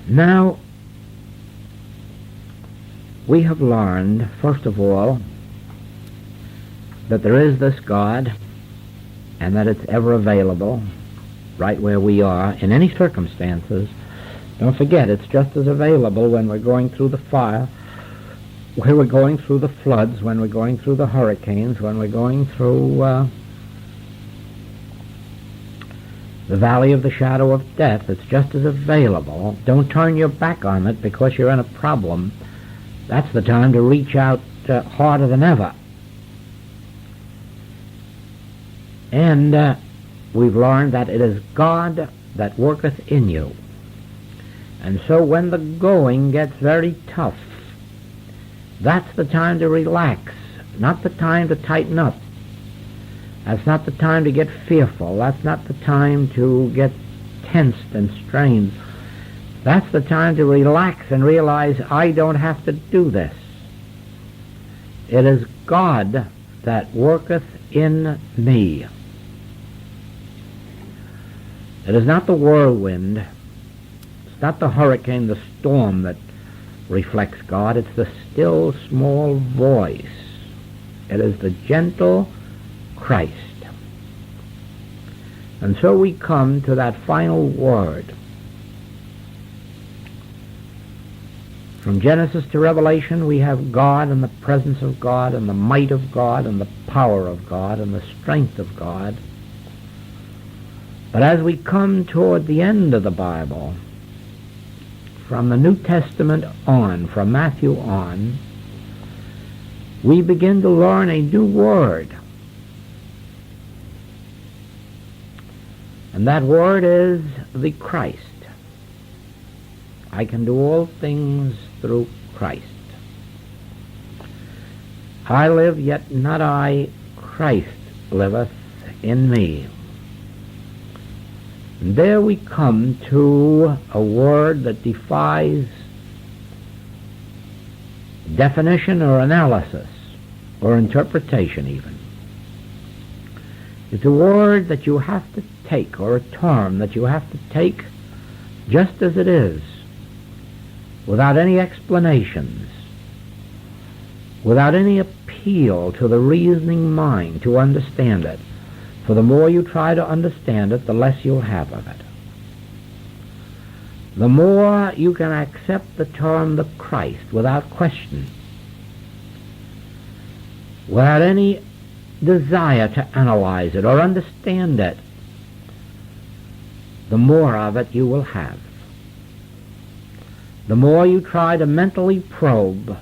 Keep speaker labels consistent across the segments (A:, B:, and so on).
A: Now, we have learned, first of all, that there is this God and that it's ever available right where we are in any circumstances. Don't forget, it's just as available when we're going through the fire, when we're going through the floods, when we're going through the hurricanes, when we're going through the valley of the shadow of death. It's just as available. Don't turn your back on it because you're in a problem. That's the time to reach out harder than ever. And we've learned that it is God that worketh in you. And so when the going gets very tough, that's the time to relax, not the time to tighten up. That's not the time to get fearful. That's not the time to get tensed and strained. That's the time to relax and realize I don't have to do this. It is God that worketh in me. It is not the whirlwind. It's not the hurricane, the storm that reflects God. It's the still small voice. It is the gentle Christ. And so we come to that final word. From Genesis to Revelation, we have God and the presence of God and the might of God and the power of God and the strength of God. But as we come toward the end of the Bible, from the New Testament on, from Matthew on, we begin to learn a new word. And that word is the Christ. I can do all things through Christ. I live, yet not I, Christ liveth in me. And there we come to a word that defies definition or analysis or interpretation even. It's a word that you have to take, or a term that you have to take just as it is, without any explanations, without any appeal to the reasoning mind to understand it. For the more you try to understand it, the less you'll have of it. The more you can accept the term the Christ without question, without any desire to analyze it or understand it, the more of it you will have. The more you try to mentally probe,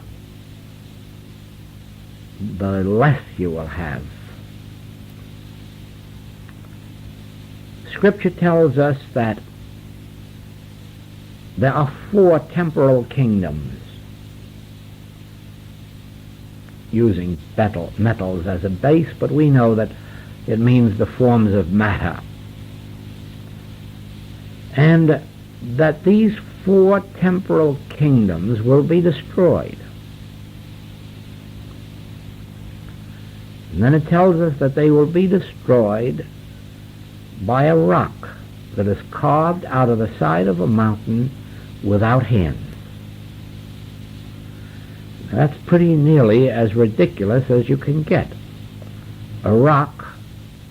A: the less you will have. Scripture tells us that there are 4 temporal kingdoms, using metals as a base, but we know that it means the forms of matter. And that these 4 temporal kingdoms will be destroyed. And then it tells us that they will be destroyed by a rock that is carved out of the side of a mountain without hands. That's pretty nearly as ridiculous as you can get. A rock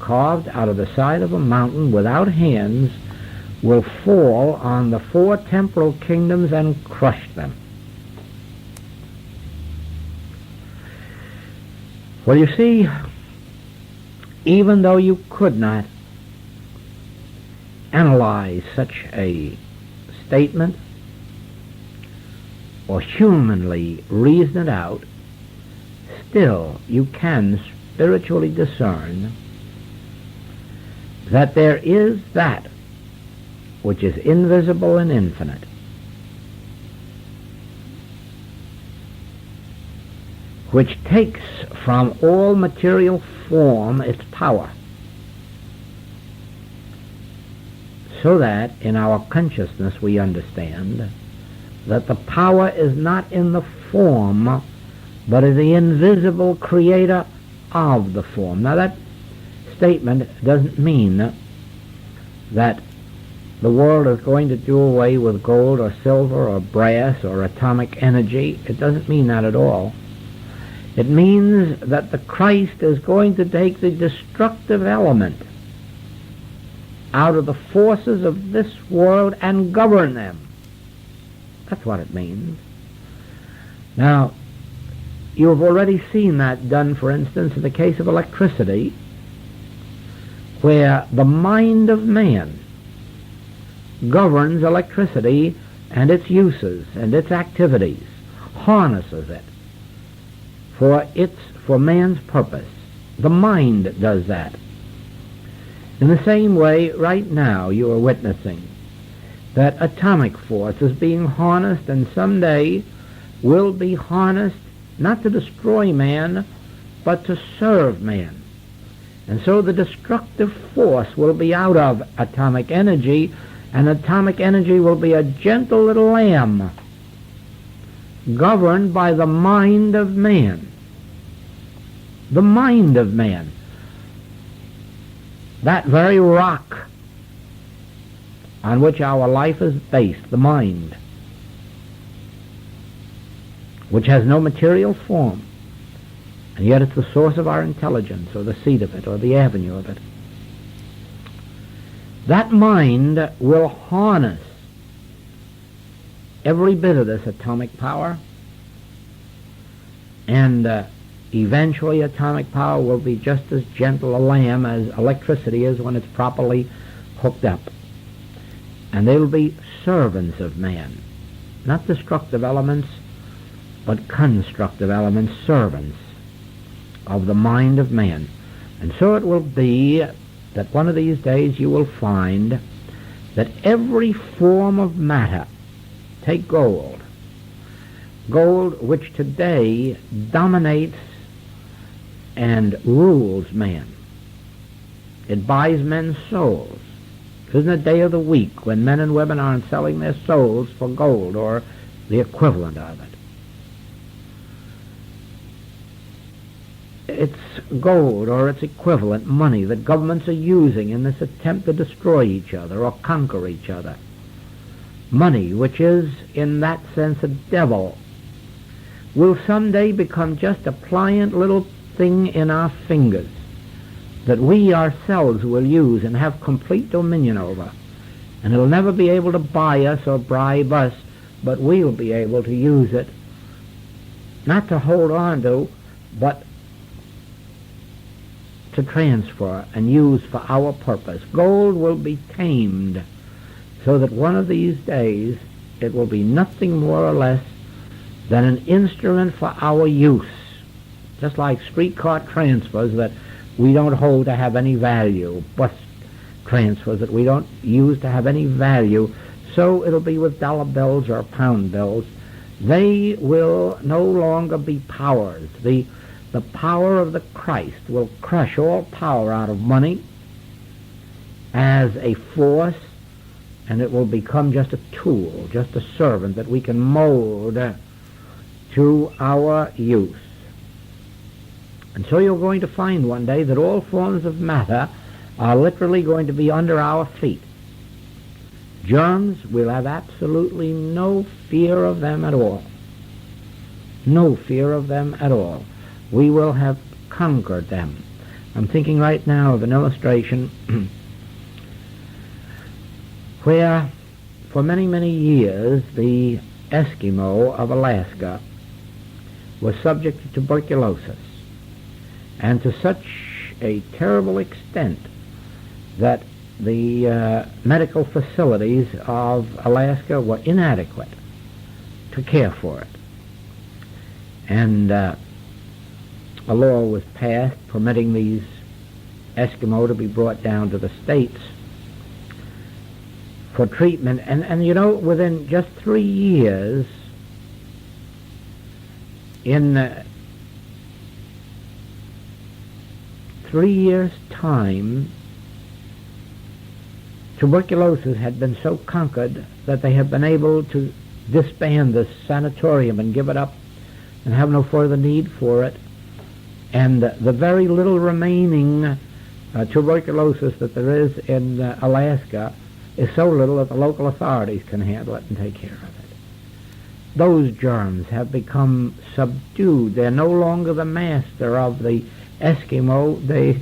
A: carved out of the side of a mountain without hands will fall on the 4 temporal kingdoms and crush them. Well, you see, even though you could not analyze such a statement or humanly reason it out, still you can spiritually discern that there is that which is invisible and infinite, which takes from all material form its power, so that in our consciousness we understand that the power is not in the form, but in the invisible creator of the form. Now that statement doesn't mean that the world is going to do away with gold or silver or brass or atomic energy. It doesn't mean that at all. It means that the Christ is going to take the destructive element out of the forces of this world and govern them. That's what it means. Now, you have already seen that done, for instance, in the case of electricity, where the mind of man governs electricity and its uses and its activities, harnesses it for man's purpose. The mind does that. In the same way, right now you are witnessing that atomic force is being harnessed, and someday will be harnessed not to destroy man, but to serve man. And so the destructive force will be out of atomic energy, and atomic energy will be a gentle little lamb governed by the mind of man. The mind of man. That very rock on which our life is based, the mind, which has no material form, and yet it's the source of our intelligence, or the seat of it, or the avenue of it. That mind will harness every bit of this atomic power, and eventually atomic power will be just as gentle a lamb as electricity is when it's properly hooked up. And they will be servants of man, not destructive elements, but constructive elements, servants of the mind of man. And so it will be that one of these days you will find that every form of matter, take gold, which today dominates and rules man. It buys men's souls. Isn't it day of the week when men and women aren't selling their souls for gold or the equivalent of it? It's gold or its equivalent, money, that governments are using in this attempt to destroy each other or conquer each other. Money, which is in that sense a devil, will someday become just a pliant little thing in our fingers that we ourselves will use and have complete dominion over. And it'll never be able to buy us or bribe us, but we'll be able to use it, not to hold on to, but to transfer and use for our purpose. Gold will be tamed so that one of these days it will be nothing more or less than an instrument for our use, just like streetcar transfers that we don't hold to have any value, bus transfers that we don't use to have any value. So it'll be with dollar bills or pound bills. They will no longer be powers. The power of the Christ will crush all power out of money as a force, and it will become just a tool, just a servant that we can mold to our use. And so you're going to find one day that all forms of matter are literally going to be under our feet. Germs, we'll have absolutely no fear of them at all. No fear of them at all. We will have conquered them. I'm thinking right now of an illustration where for many, many years the Eskimo of Alaska was subject to tuberculosis, and to such a terrible extent that the medical facilities of Alaska were inadequate to care for it. And a law was passed permitting these Eskimo to be brought down to the States for treatment. And you know, within just 3 years, in 3 years' time, tuberculosis had been so conquered that they had been able to disband the sanatorium and give it up and have no further need for it. And the very little remaining tuberculosis that there is in Alaska is so little that the local authorities can handle it and take care of it. Those germs have become subdued. They're no longer the master of the Eskimo. They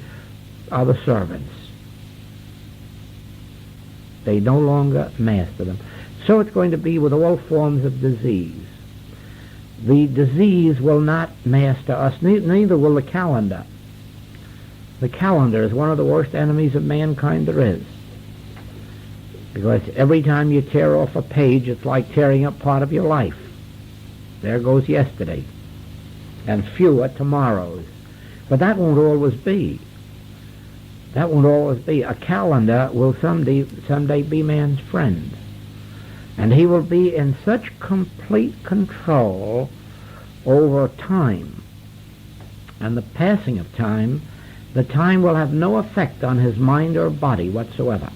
A: are the servants. They no longer master them. So it's going to be with all forms of disease. The disease will not master us, neither will the calendar. The calendar is one of the worst enemies of mankind there is. Because every time you tear off a page, it's like tearing up part of your life. There goes yesterday, and fewer tomorrows. But that won't always be. That won't always be. A calendar will someday be man's friend. And he will be in such complete control over time and the passing of time, the time will have no effect on his mind or body whatsoever.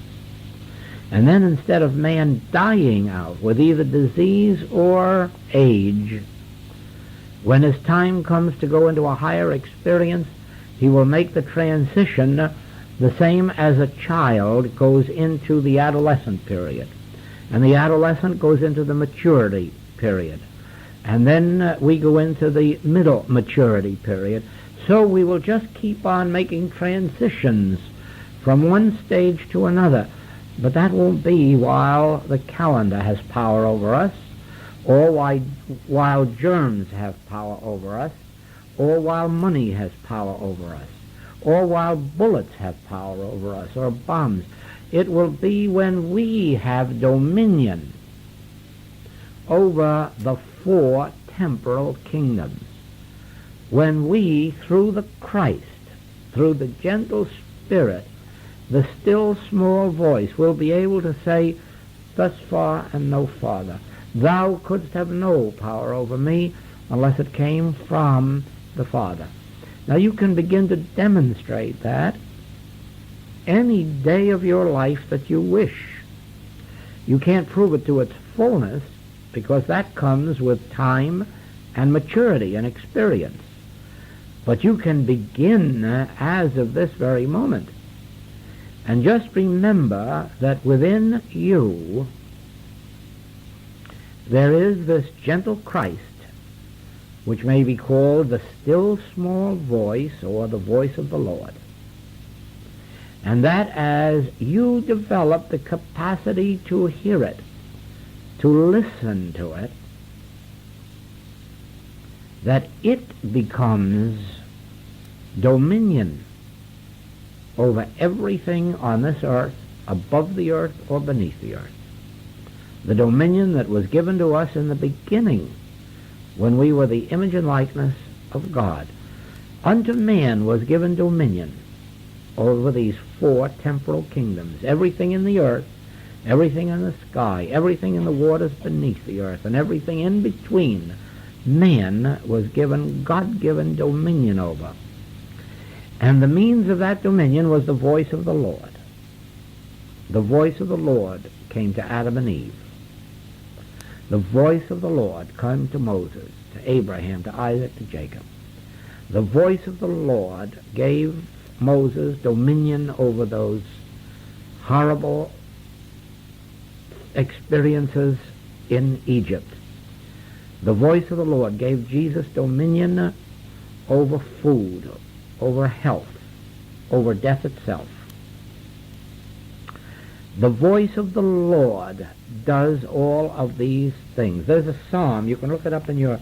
A: And then instead of man dying out with either disease or age, when his time comes to go into a higher experience, he will make the transition the same as a child goes into the adolescent period. And the adolescent goes into the maturity period. And then we go into the middle maturity period. So we will just keep on making transitions from one stage to another. But that won't be while the calendar has power over us, or while germs have power over us, or while money has power over us, or while bullets have power over us, or bombs. It will be when we have dominion over the 4 temporal kingdoms. When we, through the Christ, through the gentle Spirit, the still small voice, will be able to say, thus far and no farther. Thou couldst have no power over me unless it came from the Father. Now you can begin to demonstrate that any day of your life that you wish. You can't prove it to its fullness because that comes with time and maturity and experience. But you can begin as of this very moment. And just remember that within you there is this gentle Christ, which may be called the still small voice or the voice of the Lord. And that as you develop the capacity to hear it, to listen to it, that it becomes dominion over everything on this earth, above the earth or beneath the earth. The dominion that was given to us in the beginning when we were the image and likeness of God. Unto man was given dominion over these 4 temporal kingdoms. Everything in the earth, everything in the sky, everything in the waters beneath the earth, and everything in between, man was given God-given dominion over. And the means of that dominion was the voice of the Lord. The voice of the Lord came to Adam and Eve. The voice of the Lord came to Moses, to Abraham, to Isaac, to Jacob. The voice of the Lord gave Moses dominion over those horrible experiences in Egypt. The voice of the Lord gave Jesus dominion over food, over health, over death itself. The voice of the Lord does all of these things. There's a psalm, you can look it up in your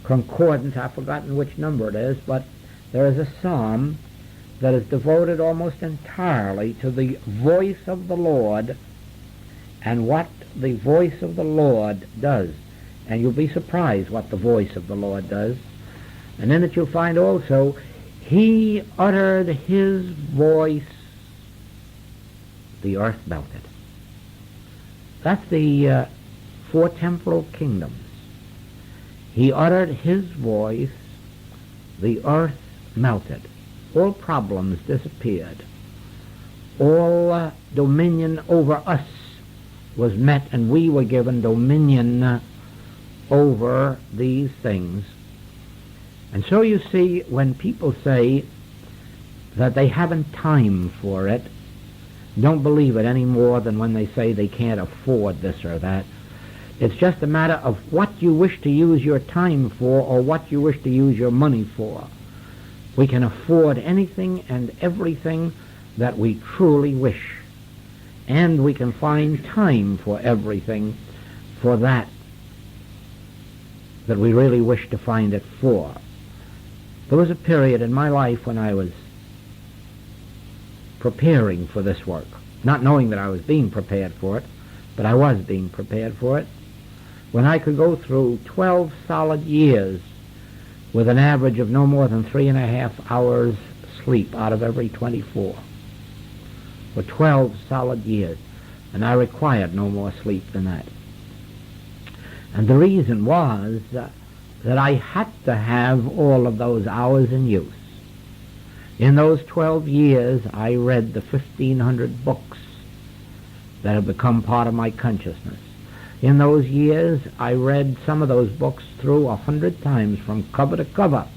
A: concordance, I've forgotten which number it is, but there is a psalm that is devoted almost entirely to the voice of the Lord and what the voice of the Lord does. And you'll be surprised what the voice of the Lord does. And in it you'll find also, he uttered his voice, the earth melted. That's the 4 temporal kingdoms. He uttered his voice, the earth melted. All problems disappeared. All dominion over us was met, and we were given dominion over these things. And so you see, when people say that they haven't time for it, Don't believe it any more than when they say they can't afford this or that. It's just a matter of what you wish to use your time for or what you wish to use your money for. We can afford anything and everything that we truly wish. And we can find time for everything for that we really wish to find it for. There was a period in my life when I was preparing for this work, not knowing that I was being prepared for it, but I was being prepared for it, when I could go through 12 solid years with an average of no more than 3.5 hours sleep out of every 24. For 12 solid years, and I required no more sleep than that. And the reason was that I had to have all of those hours in use. In those 12 years, I read the 1,500 books that have become part of my consciousness. In those years, I read some of those books through 100 times from cover to cover.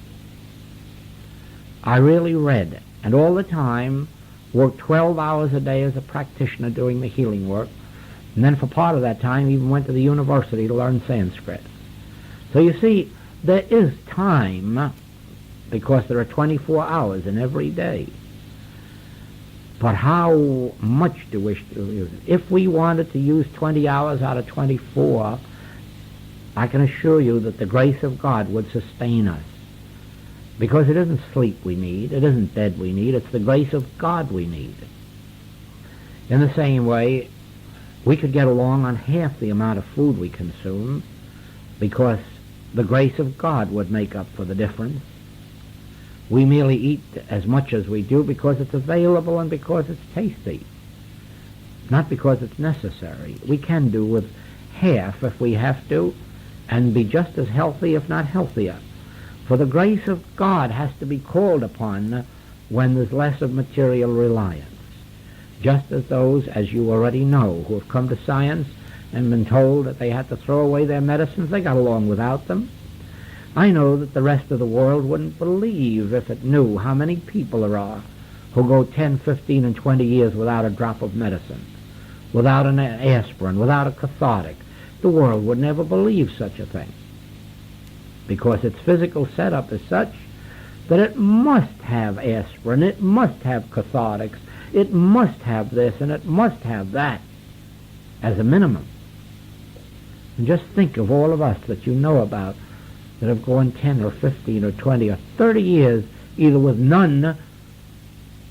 A: I really read, and all the time worked 12 hours a day as a practitioner doing the healing work, and then for part of that time even went to the university to learn Sanskrit. So you see, there is time, because there are 24 hours in every day. But how much do we wish to use it? If we wanted to use 20 hours out of 24, I can assure you that the grace of God would sustain us. Because it isn't sleep we need, it isn't bed we need, it's the grace of God we need. In the same way, we could get along on half the amount of food we consume, because the grace of God would make up for the difference. We merely eat as much as we do because it's available and because it's tasty, not because it's necessary. We can do with half if we have to, and be just as healthy, if not healthier. For the grace of God has to be called upon when there's less of material reliance. Just as those, as you already know, who have come to science and been told that they had to throw away their medicines, they got along without them. I know that the rest of the world wouldn't believe if it knew how many people there are who go 10, 15, and 20 years without a drop of medicine, without an aspirin, without a cathartic. The world would never believe such a thing, because its physical setup is such that it must have aspirin, it must have cathartics, it must have this, and it must have that, as a minimum. And just think of all of us that you know about that have gone 10 or 15 or 20 or 30 years either with none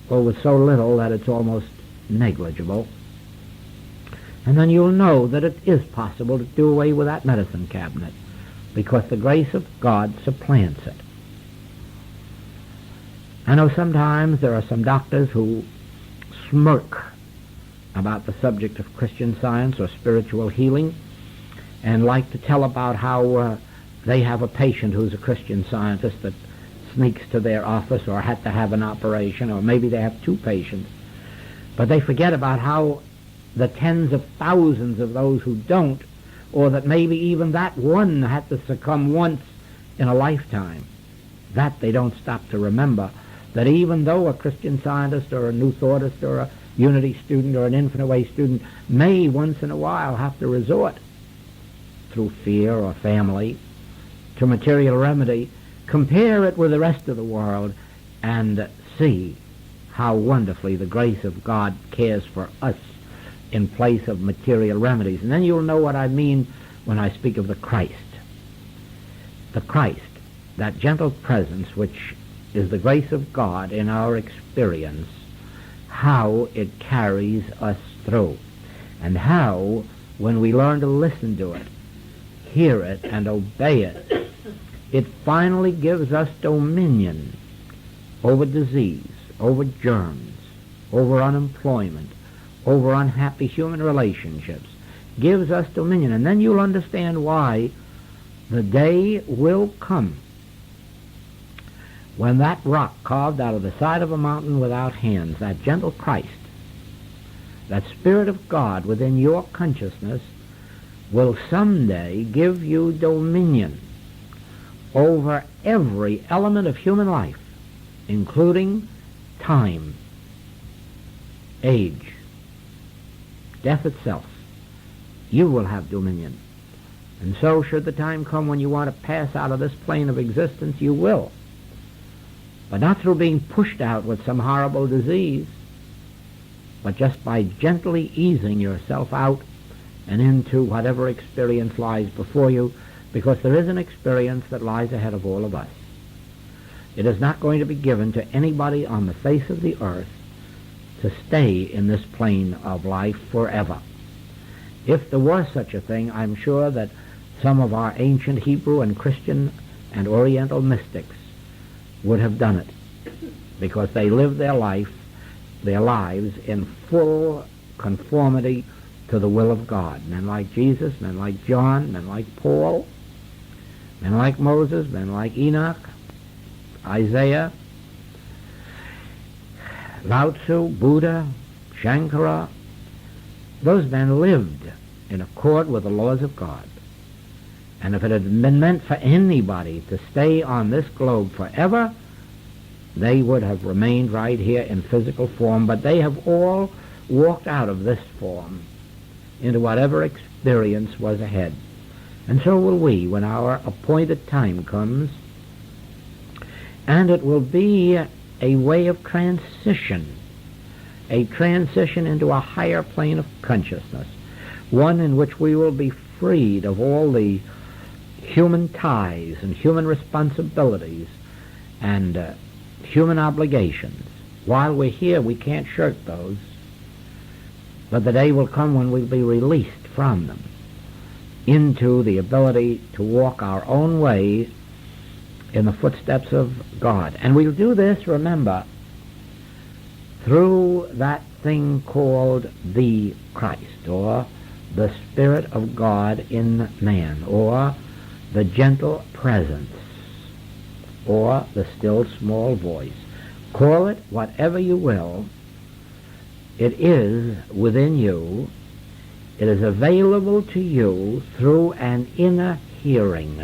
A: or with so little that it's almost negligible. And then you'll know that it is possible to do away with that medicine cabinet, because the grace of God supplants it. I know sometimes there are some doctors who smirk about the subject of Christian Science or spiritual healing, and like to tell about how they have a patient who's a Christian Scientist that sneaks to their office, or had to have an operation, or maybe they have 2 patients. But they forget about how the tens of thousands of those who don't, or that maybe even that one had to succumb once in a lifetime, that they don't stop to remember, that even though a Christian Scientist or a New Thoughtist or a Unity student or an Infinite Way student may once in a while have to resort, through fear or family, to material remedy, compare it with the rest of the world and see how wonderfully the grace of God cares for us in place of material remedies. And then you'll know what I mean when I speak of the Christ. The Christ, that gentle presence which is the grace of God in our experience, how it carries us through, and how, when we learn to listen to it, hear it, and obey it, it finally gives us dominion over disease, over germs, over unemployment, over unhappy human relationships, gives us dominion. And then you'll understand why the day will come when that rock carved out of the side of a mountain without hands, that gentle Christ, that Spirit of God within your consciousness, will someday give you dominion over every element of human life, including time, age, death itself. You will have dominion. And so should the time come when you want to pass out of this plane of existence, you will. But not through being pushed out with some horrible disease, but just by gently easing yourself out and into whatever experience lies before you, because there is an experience that lies ahead of all of us. It is not going to be given to anybody on the face of the earth to stay in this plane of life forever. If there was such a thing, I'm sure that some of our ancient Hebrew and Christian and Oriental mystics would have done it, because they lived their lives in full conformity to the will of God. Men like Jesus, men like John, men like Paul, men like Moses, men like Enoch, Isaiah, Lao Tzu, Buddha, Shankara. Those men lived in accord with the laws of God. And if it had been meant for anybody to stay on this globe forever, they would have remained right here in physical form, but they have all walked out of this form into whatever experience was ahead. And so will we when our appointed time comes, and it will be a way of transition, a transition into a higher plane of consciousness, one in which we will be freed of all the human ties and human responsibilities and human obligations. While we're here, we can't shirk those, but the day will come when we'll be released from them into the ability to walk our own way in the footsteps of God. And we'll do this, remember, through that thing called the Christ, or the Spirit of God in man, or the gentle presence, or the still small voice. Call it whatever you will. It is within you. It is available to you through an inner hearing.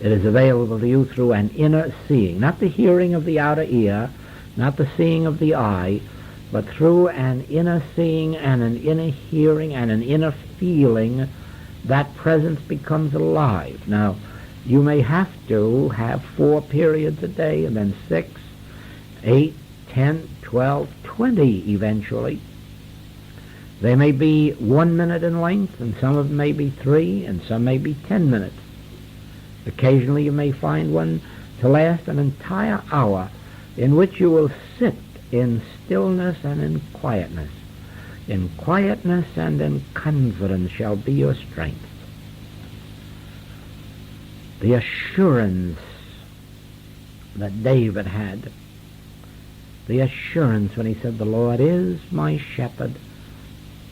A: It is available to you through an inner seeing, not the hearing of the outer ear, not the seeing of the eye, but through an inner seeing and an inner hearing and an inner feeling. That presence becomes alive. Now, you may have to have 4 periods a day, and then 6, 8, 10, 12, 20 eventually. They may be 1 minute in length, and some of them may be 3, and some may be 10 minutes. Occasionally you may find one to last an entire hour, in which you will sit in stillness and in quietness. In quietness and in confidence shall be your strength. The assurance that David had, the assurance when he said, "The Lord is my shepherd,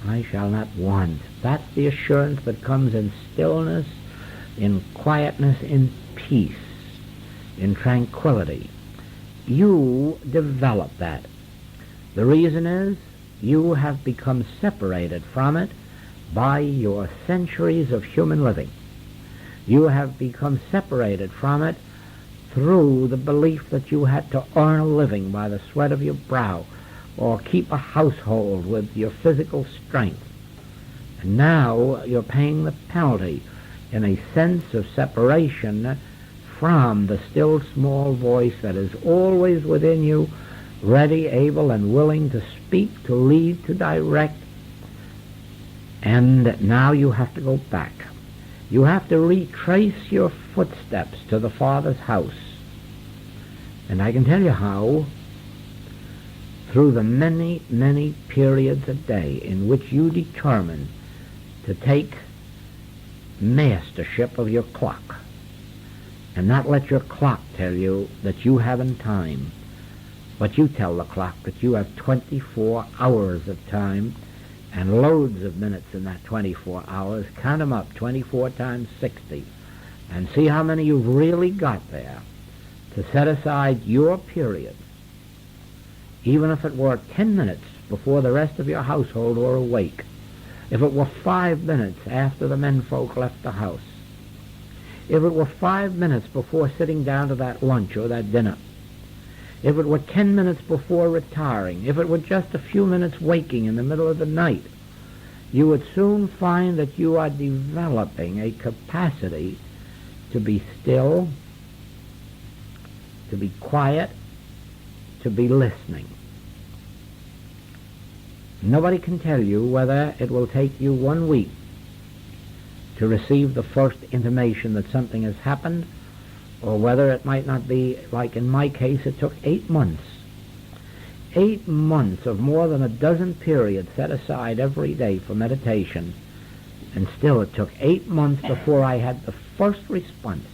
A: I shall not want." That's the assurance that comes in stillness, in quietness, in peace, in tranquility. You develop that. The reason is you have become separated from it by your centuries of human living. You have become separated from it through the belief that you had to earn a living by the sweat of your brow or keep a household with your physical strength. And now you're paying the penalty in a sense of separation from the still small voice that is always within you, ready, able, and willing to speak, to lead, to direct. And now you have to go back. You have to retrace your footsteps to the Father's house. And I can tell you how. Through the many, many periods a day in which you determine to take mastership of your clock and not let your clock tell you that you haven't time, but you tell the clock that you have 24 hours of time and loads of minutes in that 24 hours. Count them up, 24 times 60, and see how many you've really got there to set aside your period, even if it were 10 minutes before the rest of your household were awake, if it were 5 minutes after the menfolk left the house, if it were 5 minutes before sitting down to that lunch or that dinner, if it were 10 minutes before retiring, if it were just a few minutes waking in the middle of the night, you would soon find that you are developing a capacity to be still, to be quiet, to be listening. Nobody can tell you whether it will take you 1 week to receive the first intimation that something has happened, or whether it might not be, like in my case, it took 8 months. 8 months of more than a dozen periods set aside every day for meditation, and still it took 8 months before I had the first response.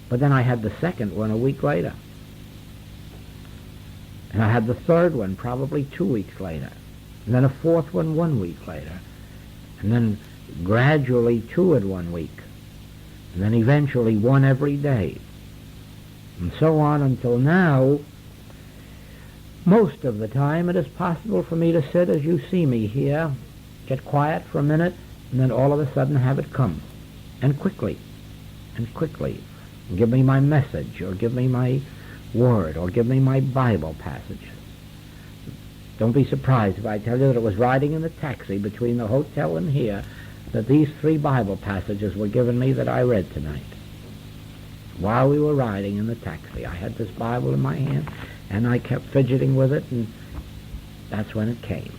A: But then I had the second one a week later. And I had the third one probably 2 weeks later. And then a fourth one 1 week later. And then gradually 2 in 1 week. And then eventually 1 every day. And so on until now. Most of the time it is possible for me to sit as you see me here, get quiet for a minute, and then all of a sudden have it come. And quickly. And quickly. And give me my message, or give me my word, or give me my Bible passage. Don't be surprised if I tell you that it was riding in the taxi between the hotel and here that these 3 Bible passages were given me that I read tonight. While we were riding in the taxi, I had this Bible in my hand, and I kept fidgeting with it, and that's when it came.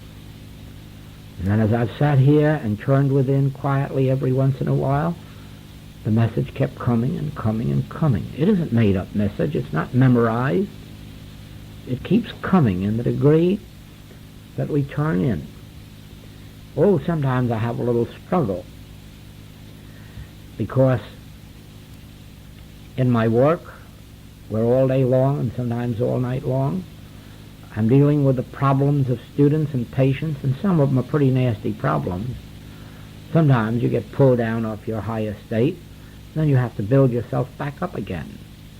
A: And then as I've sat here and turned within quietly every once in a while, the message kept coming and coming and coming. It isn't made-up message. It's not memorized. It keeps coming in the degree that we turn in. Oh, sometimes I have a little struggle, because in my work, we're all day long and sometimes all night long. I'm dealing with the problems of students and patients, and some of them are pretty nasty problems. Sometimes you get pulled down off your high estate, then you have to build yourself back up again.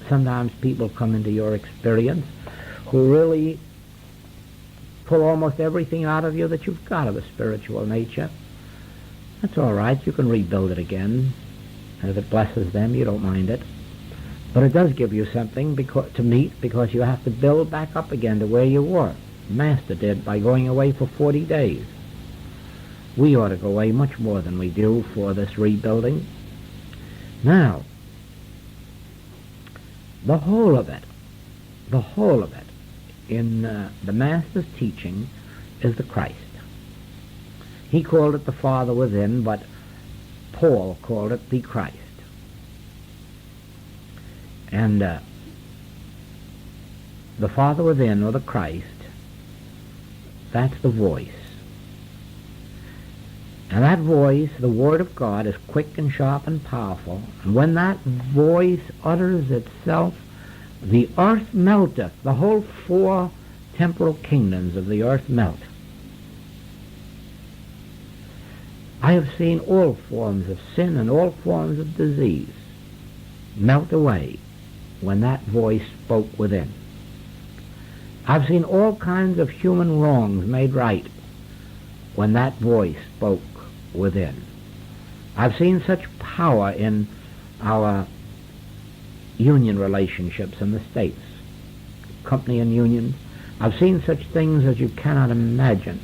A: Sometimes people come into your experience who really pull almost everything out of you that you've got of a spiritual nature. That's all right. You can rebuild it again. And if it blesses them, you don't mind it. But it does give you something to meet, because you have to build back up again to where you were. The Master did by going away for 40 days. We ought to go away much more than we do for this rebuilding. Now, the whole of it in the Master's teaching is the Christ. He called it the Father within, but Paul called it the Christ. And the Father within, or the Christ, that's the voice. And that voice, the Word of God, is quick and sharp and powerful. And when that voice utters itself, the earth melteth. The whole 4 temporal kingdoms of the earth melt. I have seen all forms of sin and all forms of disease melt away when that voice spoke within. I've seen all kinds of human wrongs made right when that voice spoke within. I've seen such power in our union relationships in the States, company and unions. I've seen such things as you cannot imagine.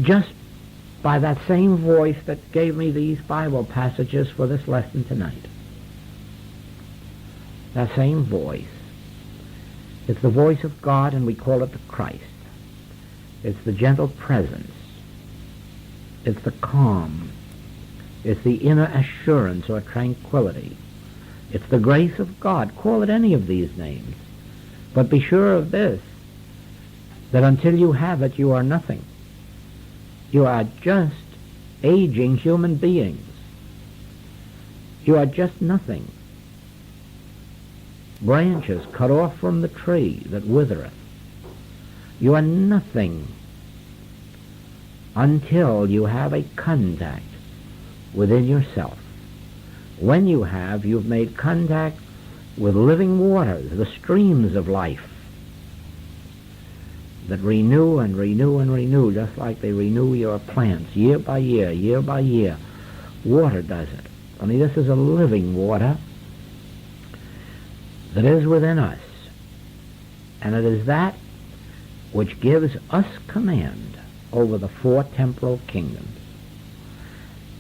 A: Just by that same voice that gave me these Bible passages for this lesson tonight. That same voice. It's the voice of God, and we call it the Christ. It's the gentle presence. It's the calm. It's the inner assurance or tranquility. It's the grace of God. Call it any of these names. But be sure of this, that until you have it, you are nothing. You are just aging human beings. You are just nothing. Branches cut off from the tree that withereth. You are nothing until you have a contact within yourself. When you have, you've made contact with living waters, the streams of life that renew and renew and renew, just like they renew your plants year by year, year by year. Water does it. Only this is a living water. that is within us, and it is that which gives us command over the four temporal kingdoms.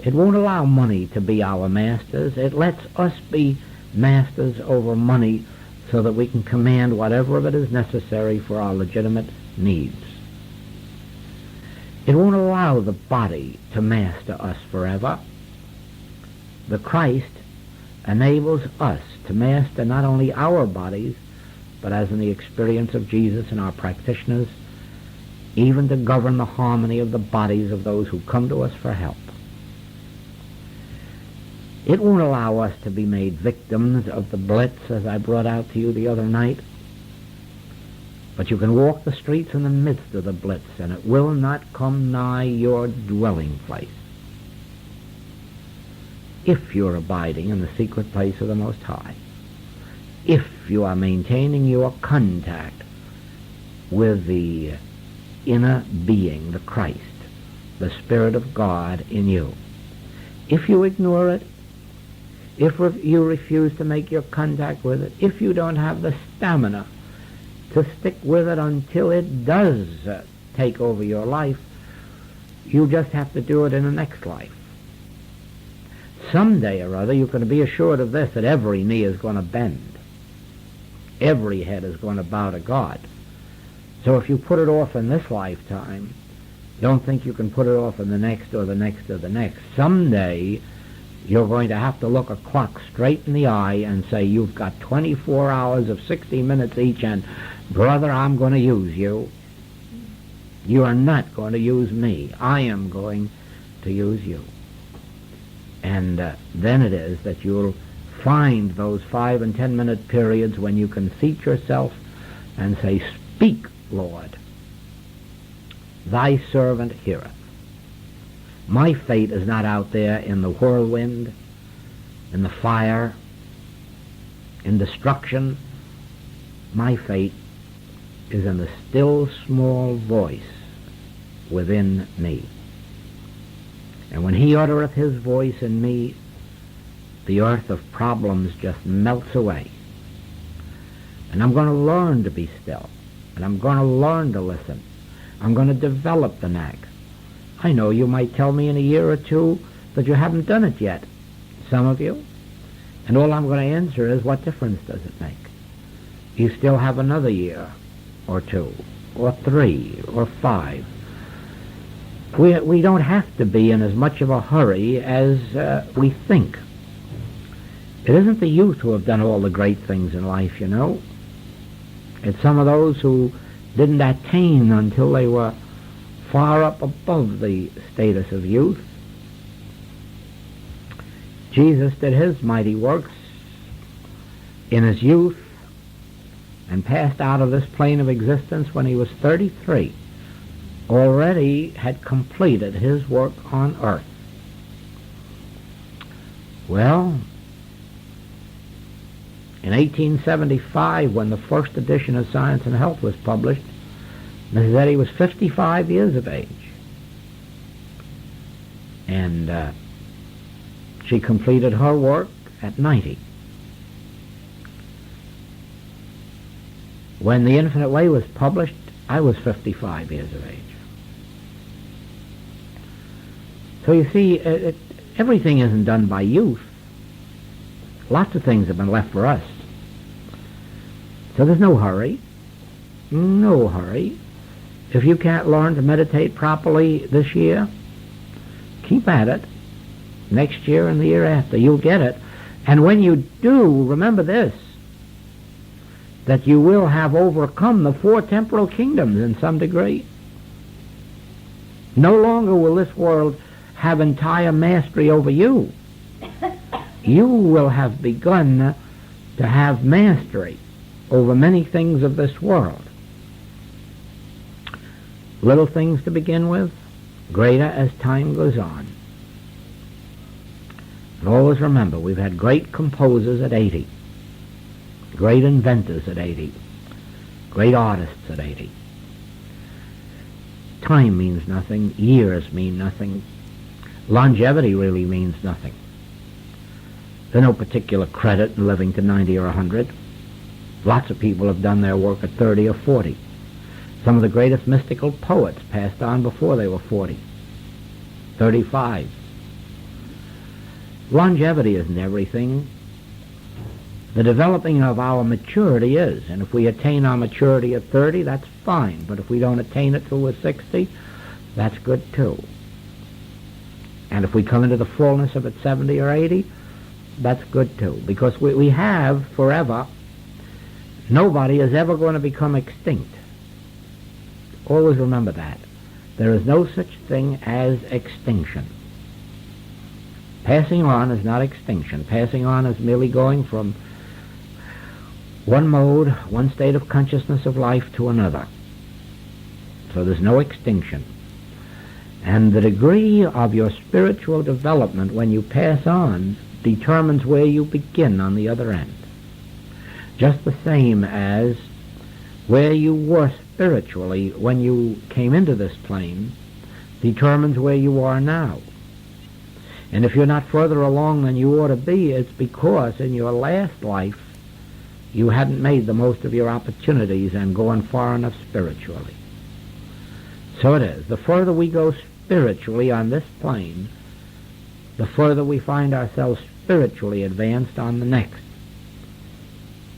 A: It won't allow money to be our masters. It lets us be masters over money so that we can command whatever of it is necessary for our legitimate needs. It won't allow the body to master us forever. The Christ enables us to master not only our bodies, but as in the experience of Jesus and our practitioners, even to govern the harmony of the bodies of those who come to us for help. It won't allow us to be made victims of the blitz, as I brought out to you the other night. But you can walk the streets in the midst of the blitz, and it will not come nigh your dwelling place, if you're abiding in the secret place of the Most High, if you are maintaining your contact with the inner being, the Christ, the Spirit of God in you. If you ignore it, if you refuse to make your contact with it, if you don't have the stamina to stick with it until it does take over your life, you just have to do it in the next life. Someday or other, you can be assured of this, that every knee is going to bend. Every head is going to bow to God. So if you put it off in this lifetime, don't think you can put it off in the next or the next or the next. Someday, you're going to have to look a clock straight in the eye and say, you've got 24 hours of 60 minutes each, and brother, I'm going to use you. You are not going to use me. I am going to use you. And then it is that you'll find those 5 and 10 minute periods when you can seat yourself and say, speak, Lord. Thy servant heareth. My fate is not out there in the whirlwind, in the fire, in destruction. My fate is in the still small voice within me. And when he uttereth his voice in me, the earth of problems just melts away. And I'm going to learn to be still. And I'm going to learn to listen. I'm going to develop the knack. I know you might tell me in a year or two that you haven't done it yet, some of you. And all I'm going to answer is, what difference does it make? You still have another year or 2 or 3 or 5. We don't have to be in as much of a hurry as we think. It isn't the youth who have done all the great things in life, you know. It's some of those who didn't attain until they were far up above the status of youth. Jesus did his mighty works in his youth and passed out of this plane of existence when he was 33. Already had completed his work on earth. Well, in 1875, when the first edition of Science and Health was published, Mrs. Eddy was 55 years of age. And she completed her work at 90. When The Infinite Way was published, I was 55 years of age. So you see, everything isn't done by youth. Lots of things have been left for us. So there's no hurry. No hurry. If you can't learn to meditate properly this year, keep at it. Next year and the year after, you'll get it. And when you do, remember this, that you will have overcome the 4 temporal kingdoms in some degree. No longer will this world have entire mastery over you. You will have begun to have mastery over many things of this world. Little things to begin with, greater as time goes on. And always remember, we've had great composers at 80, great inventors at 80, great artists at 80. Time means nothing, years mean nothing, longevity really means nothing. There's no particular credit in living to 90 or 100. Lots of people have done their work at 30 or 40. Some of the greatest mystical poets passed on before they were 40, 35. Longevity isn't everything. The developing of our maturity is, and if we attain our maturity at 30, that's fine, but if we don't attain it till we're 60, that's good too. And if we come into the fullness of it 70 or 80, that's good too, because we have forever. Nobody is ever going to become extinct. Always remember that. There is no such thing as extinction. Passing on is not extinction. Passing on is merely going from one mode, one state of consciousness of life to another. So there's no extinction. And the degree of your spiritual development when you pass on determines where you begin on the other end. Just the same as where you were spiritually when you came into this plane determines where you are now. And if you're not further along than you ought to be, it's because in your last life you hadn't made the most of your opportunities and gone far enough spiritually. So it is. The further we go spiritually on this plane, the further we find ourselves spiritually advanced on the next.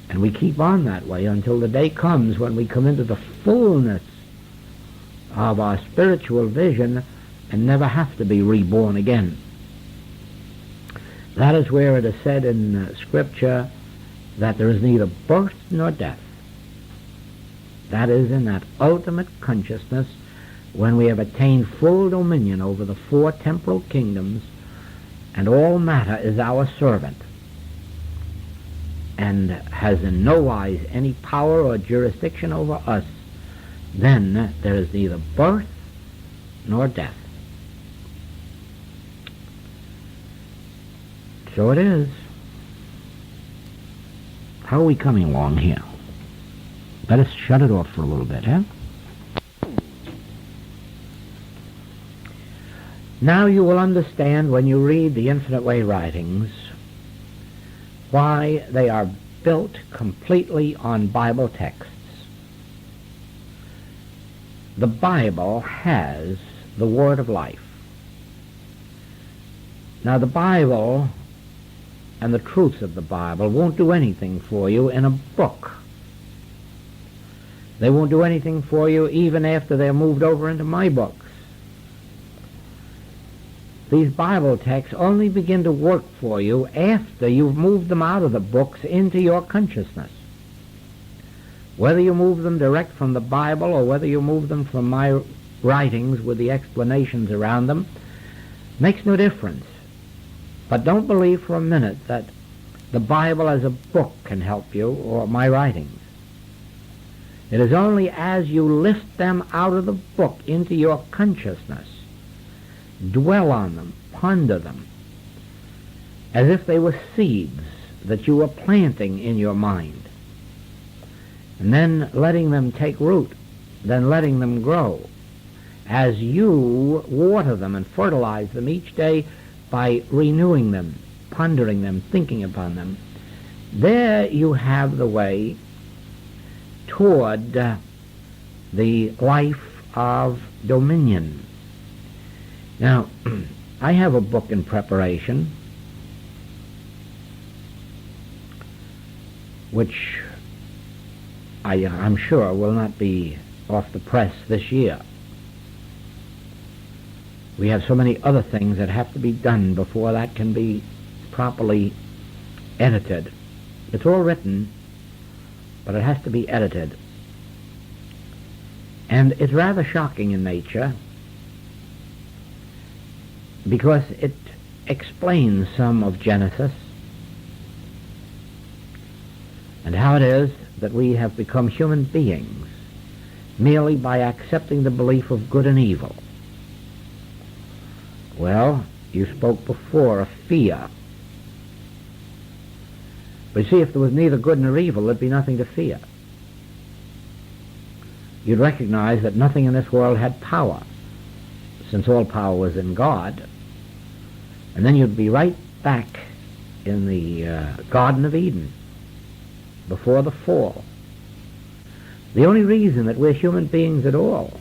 A: And we keep on that way until the day comes when we come into the fullness of our spiritual vision and never have to be reborn again. That is where it is said in Scripture that there is neither birth nor death. That is in that ultimate consciousness when we have attained full dominion over the 4 temporal kingdoms and all matter is our servant and has in no wise any power or jurisdiction over us. Then there is neither birth nor death. So it is. How are we coming along here? Let us shut it off for a little bit, huh? Now you will understand when you read the Infinite Way writings why they are built completely on Bible texts. The Bible has the Word of life. Now the Bible and the truths of the Bible won't do anything for you in a book. They won't do anything for you even after they're moved over into my books. These Bible texts only begin to work for you after you've moved them out of the books into your consciousness. Whether you move them direct from the Bible or whether you move them from my writings with the explanations around them makes no difference. But don't believe for a minute that the Bible as a book can help you or my writings. It is only as you lift them out of the book into your consciousness, dwell on them, ponder them, as if they were seeds that you were planting in your mind, and then letting them take root, then letting them grow, as you water them and fertilize them each day by renewing them, pondering them, thinking upon them. There you have the way toward the life of dominion. Now, I have a book in preparation which I'm sure will not be off the press this year. We have so many other things that have to be done before that can be properly edited. It's all written, but it has to be edited. And it's rather shocking in nature because it explains some of Genesis and how it is that we have become human beings merely by accepting the belief of good and evil. Well, you spoke before of fear. But see, if there was neither good nor evil, there'd be nothing to fear. You'd recognize that nothing in this world had power, since all power was in God. And then you'd be right back in the Garden of Eden. before the fall. The only reason that we're human beings at all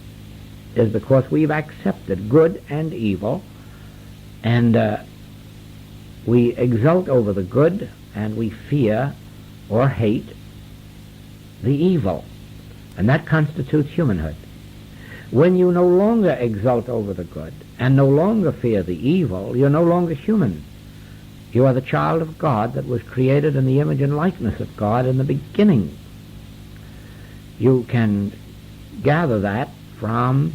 A: is because we've accepted good and evil, and we exult over the good, and we fear or hate the evil, and that constitutes humanhood. When you no longer exult over the good and no longer fear the evil, you're no longer human. You are the child of God that was created in the image and likeness of God in the beginning. You can gather that from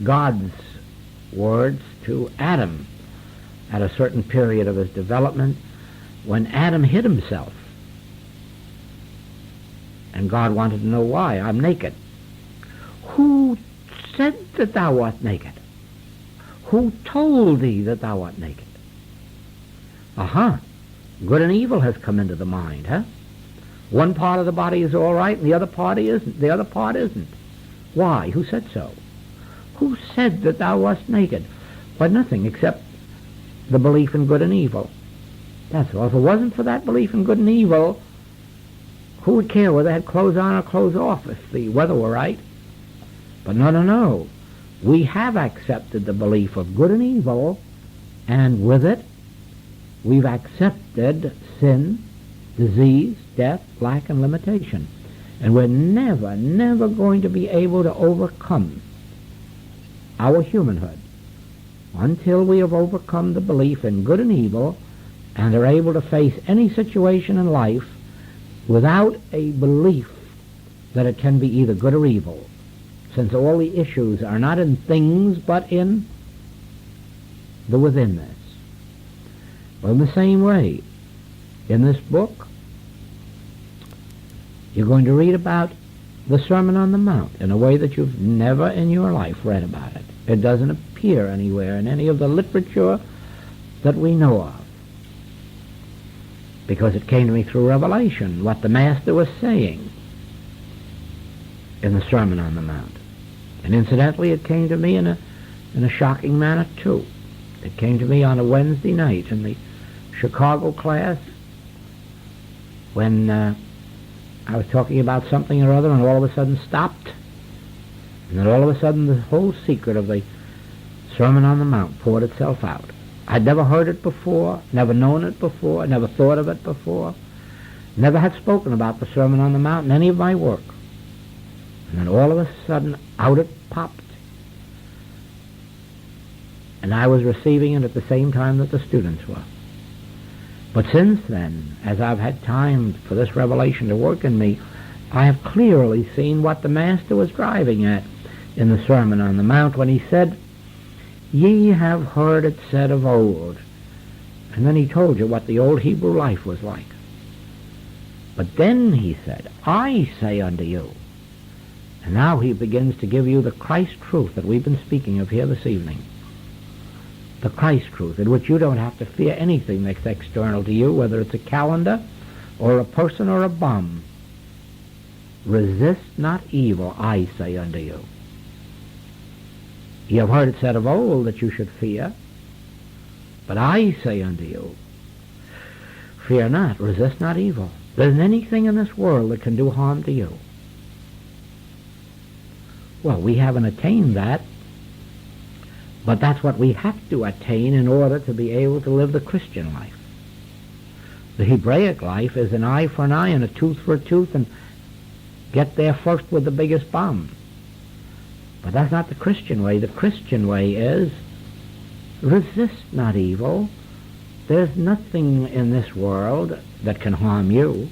A: God's words to Adam at a certain period of his development, when Adam hid himself. And God wanted to know why. I'm naked. Who said that thou art naked? Who told thee that thou art naked? Aha! Good and evil has come into the mind, huh? One part of the body is all right and the other part isn't. The other part isn't. Why? Who said so? Who said that thou wast naked? Why, nothing except the belief in good and evil. That's all. If it wasn't for that belief in good and evil, who would care whether they had clothes on or clothes off if the weather were right? But no. We have accepted the belief of good and evil, and with it, we've accepted sin, disease, death, lack, and limitation. And we're never going to be able to overcome our humanhood until we have overcome the belief in good and evil and are able to face any situation in life without a belief that it can be either good or evil, since all the issues are not in things but in the withinness. Well, in the same way, in this book, you're going to read about the Sermon on the Mount in a way that you've never in your life read about it. It doesn't appear anywhere in any of the literature that we know of, because it came to me through revelation, what the Master was saying in the Sermon on the Mount. And incidentally, it came to me in a shocking manner, too. It came to me on a Wednesday night in the Chicago class when I was talking about something or other, and all of a sudden stopped. And then all of a sudden the whole secret of the Sermon on the Mount poured itself out. I'd never heard it before, never known it before, never thought of it before, never had spoken about the Sermon on the Mount in any of my work. And then all of a sudden out it popped. And I was receiving it at the same time that the students were. But since then, as I've had time for this revelation to work in me, I have clearly seen what the Master was driving at in the Sermon on the Mount when he said, "Ye have heard it said of old." And then he told you what the old Hebrew life was like. But then he said, "I say unto you." And now he begins to give you the Christ truth that we've been speaking of here this evening. The Christ truth, in which you don't have to fear anything that's external to you, whether it's a calendar or a person or a bomb. Resist not evil, I say unto you. You have heard it said of old that you should fear, but I say unto you, fear not, resist not evil. There isn't anything in this world that can do harm to you. Well, we haven't attained that, but that's what we have to attain in order to be able to live the Christian life. The Hebraic life is an eye for an eye and a tooth for a tooth, and get there first with the biggest bomb. But that's not the Christian way. The Christian way is resist not evil. There's nothing in this world that can harm you.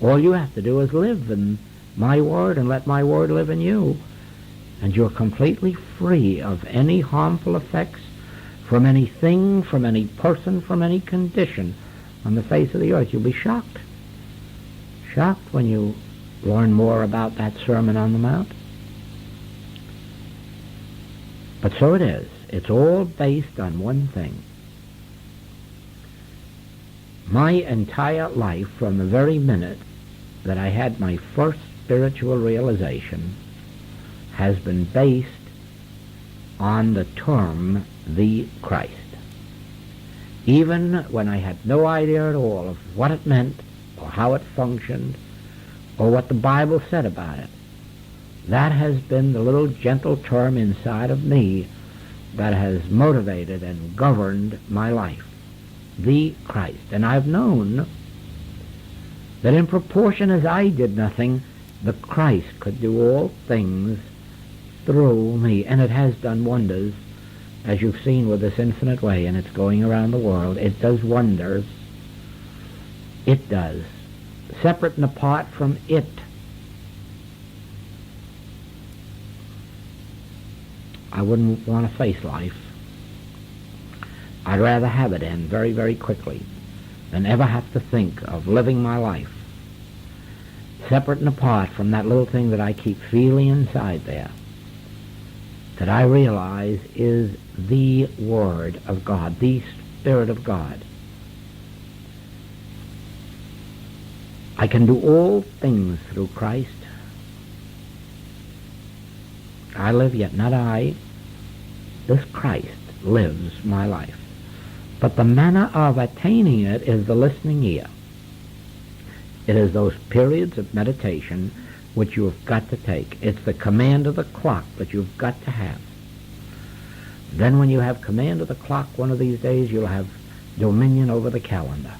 A: All you have to do is live in my word and let my word live in you. And you're completely free of any harmful effects from anything, from any person, from any condition on the face of the earth. You'll be shocked. Shocked when you learn more about that Sermon on the Mount. But so it is. It's all based on one thing. My entire life, from the very minute that I had my first spiritual realization, has been based on the term the Christ. even when I had no idea at all of what it meant or how it functioned or what the Bible said about it. That has been the little gentle term inside of me that has motivated and governed my life, the Christ. And I've known that in proportion as I did nothing, the Christ could do all things through me. And it has done wonders, as you've seen with this infinite way, and it's going around the world. It does wonders. It does. Separate and apart from it, I wouldn't want to face life. I'd rather have it end very, very quickly than ever have to think of living my life separate and apart from that little thing that I keep feeling inside there, that I realize is the Word of God, the Spirit of God. I can do all things through Christ. I live, yet not I. This Christ lives my life. But the manner of attaining it is the listening ear. It is those periods of meditation which you have got to take. It's the command of the clock that you've got to have. Then when you have command of the clock one of these days, you'll have dominion over the calendar.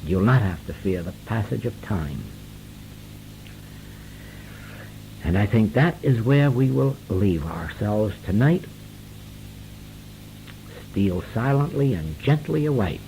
A: You'll not have to fear the passage of time. And I think that is where we will leave ourselves tonight. Steal silently and gently away